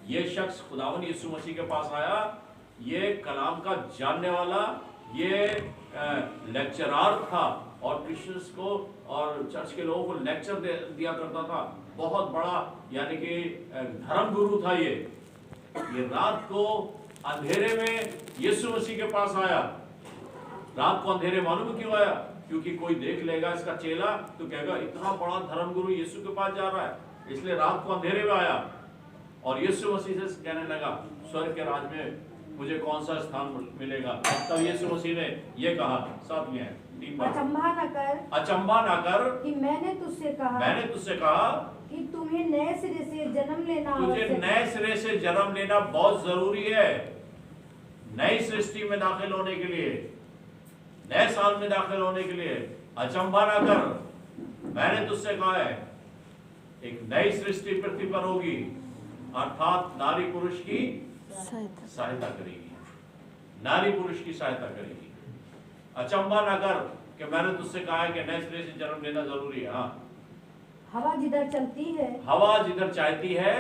Speaker 1: ये शख्स खुदावन यीशु मसीह के पास आया, ये कलाम का जानने वाला, ये लेक्चरर था और क्रिश्चियंस को और चर्च के लोगों को लेक्चर दिया करता था। बहुत बड़ा यानी कि धर्म गुरु था ये रात को अंधेरे में यीशु मसीह के पास आया। रात को अंधेरे मालूम क्यों आया? क्योंकि कोई देख लेगा इसका चेला तो कहेगा इतना बड़ा धर्म गुरु यीशु के पास जा रहा है, इसलिए रात को अंधेरे में आया। और यीशु मसीह से कहने लगा स्वर्ग के राज में मुझे कौन सा स्थान मिलेगा। तब यीशु मसीह ने ये कहा, साथ में है 3 बार, अचंभा ना कर
Speaker 2: कि मैंने तुझसे
Speaker 1: कहा
Speaker 2: कि तुम्हें नए सिरे से जन्म लेना,
Speaker 1: तुझे नए सिरे से जन्म लेना बहुत जरूरी है। नई सृष्टि में दाखिल होने के लिए, नए साल में दाखिल होने के लिए अचंभा ना कर, मैंने तुझसे कहा है एक नई सृष्टि पृथ्वी पर होगी, अर्थात नारी पुरुष की सहायता करेगी, नारी पुरुष की सहायता करेगी। अचंभा ना कर कि मैंने तुझसे कहा है कि नए सिरे से जन्म लेना जरूरी है। हाँ,
Speaker 2: हवा जिधर चलती है,
Speaker 1: हवा जिधर चाहती है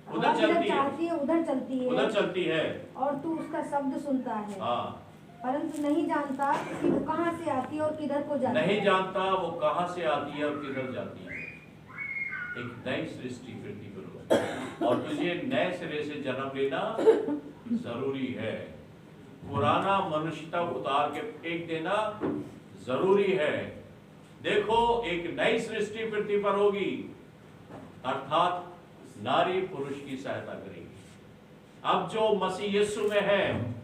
Speaker 1: उधर चलती है,
Speaker 2: उधर
Speaker 1: चलती है
Speaker 2: और तू उसका शब्द सुनता है,
Speaker 1: हाँ,
Speaker 2: परंतु नहीं जानता कि वो कहाँ से आती है और किधर को जाती है।
Speaker 1: नहीं जानता वो कहाँ से आती है और किधर जाती है। एक नई सृष्टि पृथ्वी पर हो और तुझे नए सिरे से जन्म लेना जरूरी है। पुराना मनुष्यता उतार के फेंक देना जरूरी है। देखो एक नई सृष्टि पृथ्वी पर होगी, अर्थात नारी पुरुष की सहायता करेगी। अब जो मसीह यीशु में है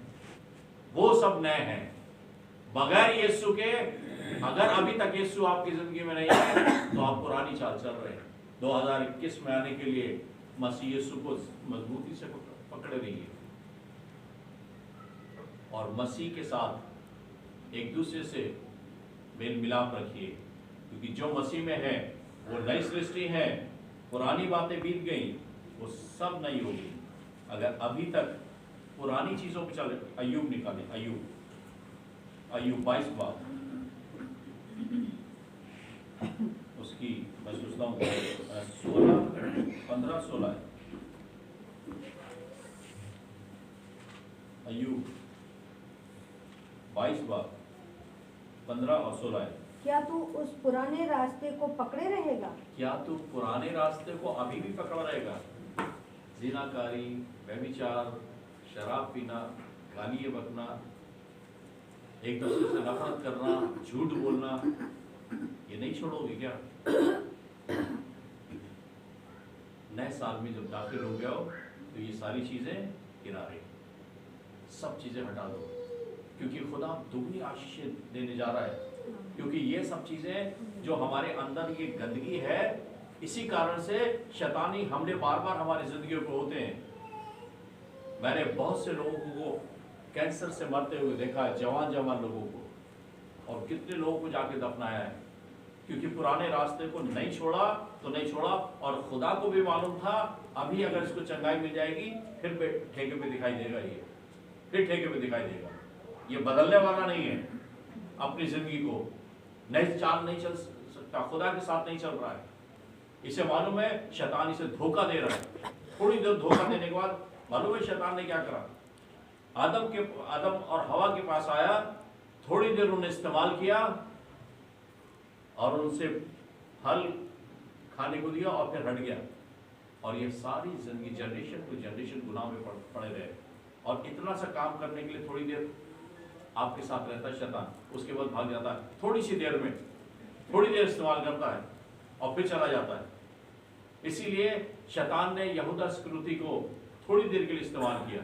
Speaker 1: वो सब नए हैं। बगैर यीशु के, अगर अभी तक यीशु आपकी जिंदगी में नहीं है तो आप पुरानी चाल चल रहे हैं। 2021 में आने के लिए मसीह यीशु को मजबूती से पकड़े रहिए और मसीह के साथ एक दूसरे से मेल मिलाप रखिए, क्योंकि जो मसीह में है वो नई सृष्टि है। पुरानी बातें बीत गई, वो सब नई होगी। अगर अभी तक पुरानी चीजों पे चले, अय्यूब निकाले, अय्यूब 22 बाब, उसकी मैं सोचता हूँ 15-16 है। अय्यूब 22 बाब 15 और 16 है।
Speaker 2: क्या तू उस पुराने रास्ते को पकड़े रहेगा?
Speaker 1: क्या तू पुराने रास्ते को अभी भी पकड़ा रहेगा? जिनाकारी, व्यभिचार, शराब पीना, गाली बकना, एक दूसरे से नफरत करना, झूठ बोलना, ये नहीं छोड़ोगे क्या? नए साल में जब दाखिल हो गया हो तो ये सारी चीजें किनारे, सब चीजें हटा दो, क्योंकि खुदा दुगनी आशीष देने जा रहा है। क्योंकि ये सब चीजें जो हमारे अंदर ये गंदगी है, इसी कारण से शैतानी हमले बार बार हमारी जिंदगी पे होते हैं। मैंने बहुत से लोगों को कैंसर से मरते हुए देखा है, जवान लोगों को, और कितने लोगों को जाके दफनाया है, क्योंकि पुराने रास्ते को नहीं छोड़ा तो नहीं छोड़ा। और खुदा को भी मालूम था अभी अगर इसको चंगाई मिल जाएगी फिर ठेके पे दिखाई देगा, ये फिर ठेके पे दिखाई देगा। ये बदलने वाला नहीं है, अपनी जिंदगी को नई चाल नहीं चल सकता, खुदा के साथ नहीं चल रहा है। इसे मालूम है शैतान इसे धोखा दे रहा है। थोड़ी देर धोखा देने के बाद मालूम है शैतान ने क्या करा, आदम और हवा के पास आया, थोड़ी देर उन्हें इस्तेमाल किया और उनसे फल खाने को दिया और फिर हट गया। और ये सारी जिंदगी जनरेशन टू जनरेशन गुनाह में पड़े रहे। और इतना सा काम करने के लिए थोड़ी देर आपके साथ रहता है शैतान, उसके बाद भाग जाता है। थोड़ी सी देर में थोड़ी देर इस्तेमाल करता है और फिर चला जाता है। इसीलिए शैतान ने यहूदा इस्करियोती को थोड़ी देर के लिए इस्तेमाल किया।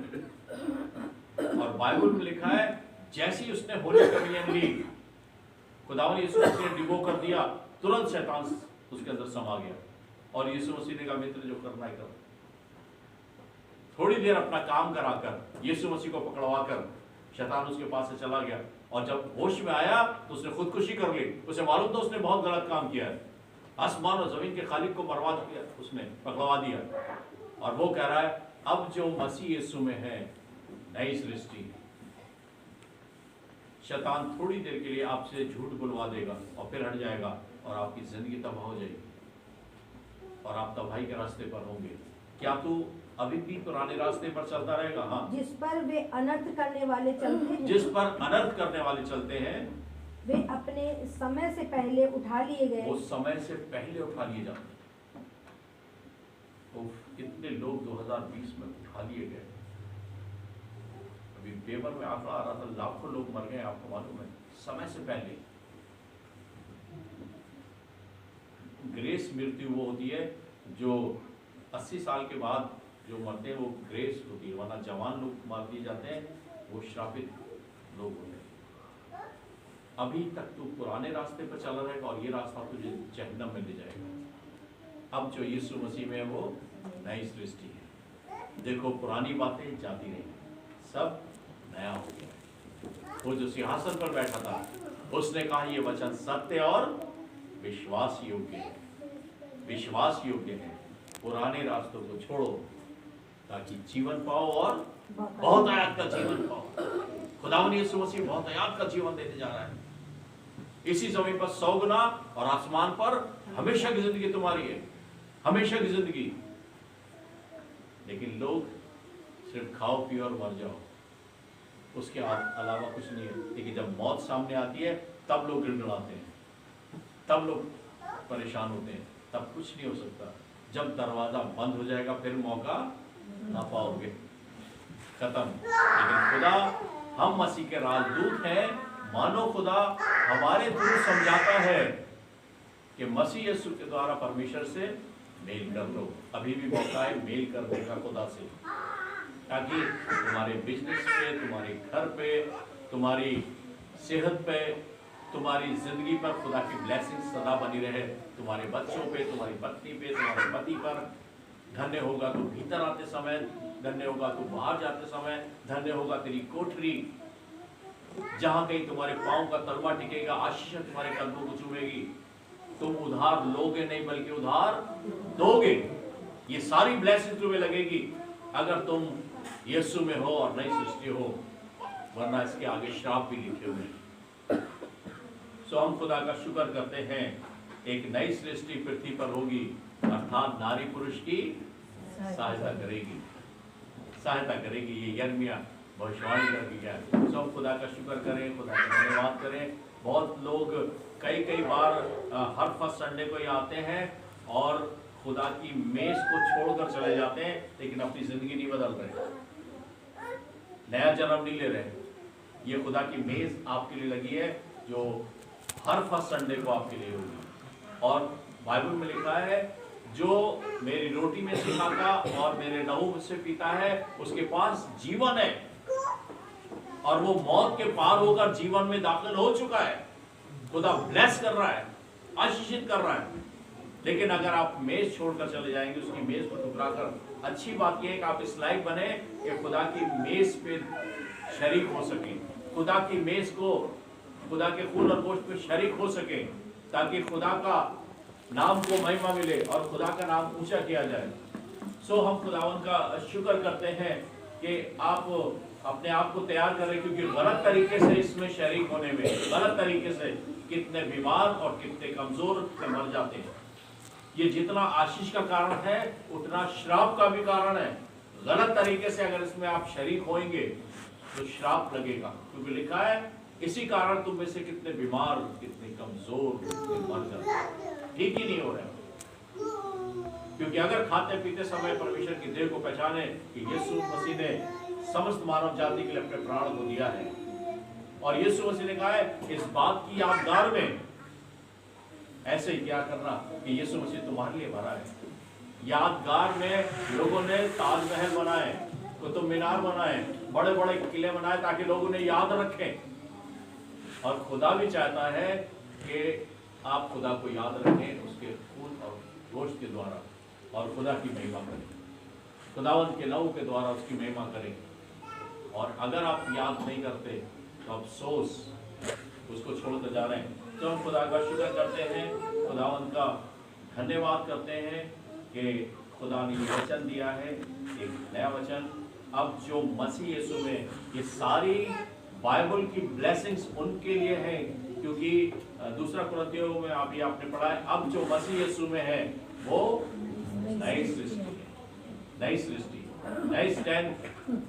Speaker 1: और बाइबल में लिखा है जैसे ही उसने होली कम्युनियन ली, खुदावंद यीशु मसीह ने डिबो कर दिया, तुरंत शैतान उसके अंदर समा गया। और यीशु मसीह ने कहा मित्र जो करना है करो। थोड़ी देर अपना काम कराकर यीशु मसीह को पकड़वाकर शैतान उसके पास से चला गया। और जब होश में आया तो उसने खुदकुशी कर ली। उसे मालूम था उसने बहुत गलत काम किया है, आसमान और जमीन के खालिक को बर्बाद किया, उसने पकड़वा दिया। और वो कह रहा है अब जो मसीह यीशु में है नई सृष्टि। शैतान थोड़ी देर के लिए आपसे झूठ बुलवा देगा और फिर हट जाएगा और आपकी जिंदगी तबाह हो जाएगी और आप तबाही के रास्ते पर होंगे। क्या तू अभी भी पुराने रास्ते पर चलता रहेगा? हाँ,
Speaker 2: जिस पर वे अनर्थ करने वाले चलते हैं,
Speaker 1: जिस पर अनर्थ करने वाले चलते हैं,
Speaker 2: वे अपने समय से पहले उठा लिए गए।
Speaker 1: वो समय से पहले उठा लिए जाते हैं। कितने लोग 2020 में उठा लिए गए। अभी पेपर में आंकड़ा आ रहा था, लाखों लोग मर गए, आपको मालूम है, समय से पहले। ग्रेस मृत्यु वो होती है जो 80 साल के बाद जो मरते हैं, वो ग्रेस होती है। वरना जवान लोग मार दिए जाते हैं, वो श्रापित लोग होते हैं। अभी तक तू पुराने रास्ते पर चला रहेगा और ये रास्ता तुझे जहन्नम में ले जाएगा। अब जो यीशु मसीह में है वो नई सृष्टि है। देखो पुरानी बातें जाती रही, सब नया हो गया। वो जो सिंहासन पर बैठा था उसने कहा ये वचन सत्य और विश्वास योग्य है, विश्वास योग्य है। पुराने रास्तों को छोड़ो ताकि जीवन पाओ और बहुत आयात का जीवन पाओ। खुदावंद यीशु मसीह बहुत आयात का जीवन देने जा रहा है। इसी जमीन पर 100 गुना और आसमान पर हमेशा की जिंदगी तुम्हारी है, हमेशा की जिंदगी। लेकिन लोग सिर्फ खाओ पियो और मर जाओ, उसके अलावा कुछ नहीं है। लेकिन जब मौत सामने आती है तब लोग गिड़गिड़ाते हैं, तब लोग परेशान होते हैं, तब कुछ नहीं हो सकता। जब दरवाजा बंद हो जाएगा फिर मौका ना पाओगे, खत्म। लेकिन खुदा, हम मसीह के राजदूत हैं, मानो खुदा हमारे थ्रू समझाता है कि मसीह यीशु के द्वारा परमेश्वर से मेल कर लो। अभी भी मौका है मेल करने का खुदा से, ताकि तुम्हारे बिजनेस पे, तुम्हारे घर पे, तुम्हारी सेहत पे, तुम्हारी जिंदगी पर खुदा की ब्लेसिंग सदा बनी रहे। तुम्हारे बच्चों पे, तुम्हारी पत्नी पे, तुम्हारे पति पर। धन्य होगा तो भीतर आते समय, धन्य होगा तो बाहर जाते समय, धन्य होगा तेरी कोठरी, जहां कहीं तुम्हारे पांव का तलवा टिकेगा, आशीष तुम्हारे कदमों को चूमेगी। तुम उधार लोगे नहीं बल्कि उधार दोगे। ये सारी ब्लेसिंग तुम्हें लगेगी अगर तुम यीशु में हो और नई सृष्टि हो, वरना इसके आगे श्राप भी लिखे हुए हैं। सो हम खुदा का शुक्र करते हैं, एक नई सृष्टि पृथ्वी पर होगी, अर्थात नारी पुरुष की सहायता करेगी, सहायता करेगी। ये यिर्मयाह भविष्यवाणी करके गया। सो हम खुदा का शुक्र करें, खुदा का धन्यवाद करें। बहुत लोग कई बार हर फर्स्ट संडे को यहाँ आते हैं और खुदा की मेज को छोड़कर चले जाते हैं, लेकिन अपनी जिंदगी नहीं बदल रहे, नया जन्म नहीं ले रहे। ये खुदा की मेज आपके लिए लगी है जो हर फर्स्ट संडे को आपके लिए होगी। और बाइबल में लिखा है जो मेरी रोटी में से खाता और मेरे लहू से पीता है उसके पास जीवन है। और वो मौत के पार होकर जीवन में दाखिल हो चुका है। खुदा ब्लेस कर रहा है, आशीषित कर रहा है। लेकिन अगर आप मेज छोड़कर चले जाएंगे, उसकी मेज को ठुकरा कर, अच्छी बात यह है कि आप इस लायक बने कि खुदा की मेज पे शरीक हो सके, खुदा की मेज को, खुदा के खून और गोश्त पे शरीक हो सके, ताकि खुदा का नाम को महिमा मिले और खुदा का नाम ऊंचा किया जाए। सो हम खुदावन का शुक्र करते हैं कि आप अपने आप को तैयार करें, क्योंकि गलत तरीके से इसमें शरीक होने में, गलत तरीके से कितने बीमार और कितने कमजोर मर जाते हैं। ये जितना आशीष का कारण है उतना श्राप का भी कारण है। गलत तरीके से अगर इसमें आप शरीक होंगे तो श्राप लगेगा, क्योंकि लिखा है इसी कारण तुम में से कितने बीमार, कितने कमजोर, कितने मर जाते, ठीक ही नहीं हो रहा। क्योंकि अगर खाते पीते समय परमेश्वर की देह को पहचाने कि यीशु मसीह ने समस्त मानव जाति के लिए अपने प्राण को दिया है, और यीशु मसीह ने कहा है इस बात की यादगार में ऐसे ही क्या करना कि यीशु मसीह तुम्हारे लिए मरा है। यादगार में लोगों ने ताजमहल बनाए, कुतुब मीनार बनाए, बड़े बड़े किले बनाए ताकि लोग उन्हें याद रखें। और खुदा भी चाहता है कि आप खुदा को याद रखें उसके खून और गोश्त के द्वारा, और खुदा की महिमा करें, खुदावंत के लहू के द्वारा उसकी महिमा करें। और अगर आप याद नहीं करते तो अफसोस, उसको छोड़कर जा रहे हैं। तो हम खुदा का शुक्र करते हैं, खुदावंत का धन्यवाद करते हैं कि खुदा ने ये वचन दिया है, एक नया वचन। अब जो मसीह यीशु में, ये सारी बाइबल की ब्लेसिंग्स उनके लिए हैं, क्योंकि दूसरा कुरिन्थियों में अभी आपने पढ़ा है, अब जो मसीह यीशु में है वो नई सृष्टि है, नई सृष्टि, नई स्टैंड,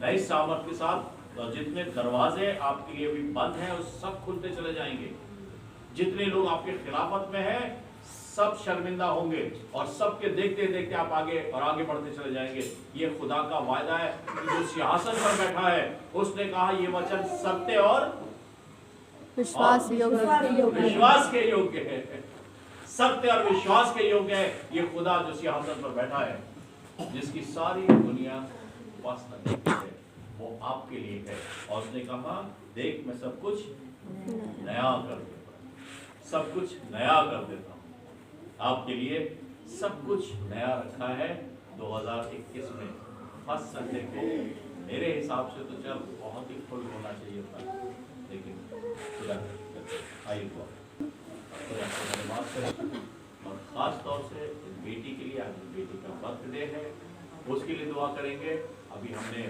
Speaker 1: नई सामर्थ के साथ। तो जितने दरवाजे आपके लिए भी बंद हैं वो सब खुलते चले जाएंगे। जितने लोग आपके खिलाफत में हैं सब शर्मिंदा होंगे, और सबके देखते देखते आप आगे और आगे बढ़ते चले जाएंगे। ये खुदा का वायदा है। जो सिंहासन पर बैठा है उसने कहा ये वचन सत्य और विश्वास के योग्य है, सत्य और विश्वास के योग्य है। ये खुदा जो सिंहासन पर बैठा है, जिसकी सारी दुनिया वास्तव है, वो आपके लिए है। और उसने कहा देख मैं सब कुछ नया कर देता हूं, सब कुछ नया कर देता हूं। आपके लिए सब कुछ नया रखा है 2021 में। फर्स्ट संडे को मेरे हिसाब से तो चल बहुत ही फुल होना चाहिए था, लेकिन आई हुआ। और खास तौर से बेटी के लिए, आज बेटी का बर्थडे है, उसके लिए दुआ करेंगे। अभी हमने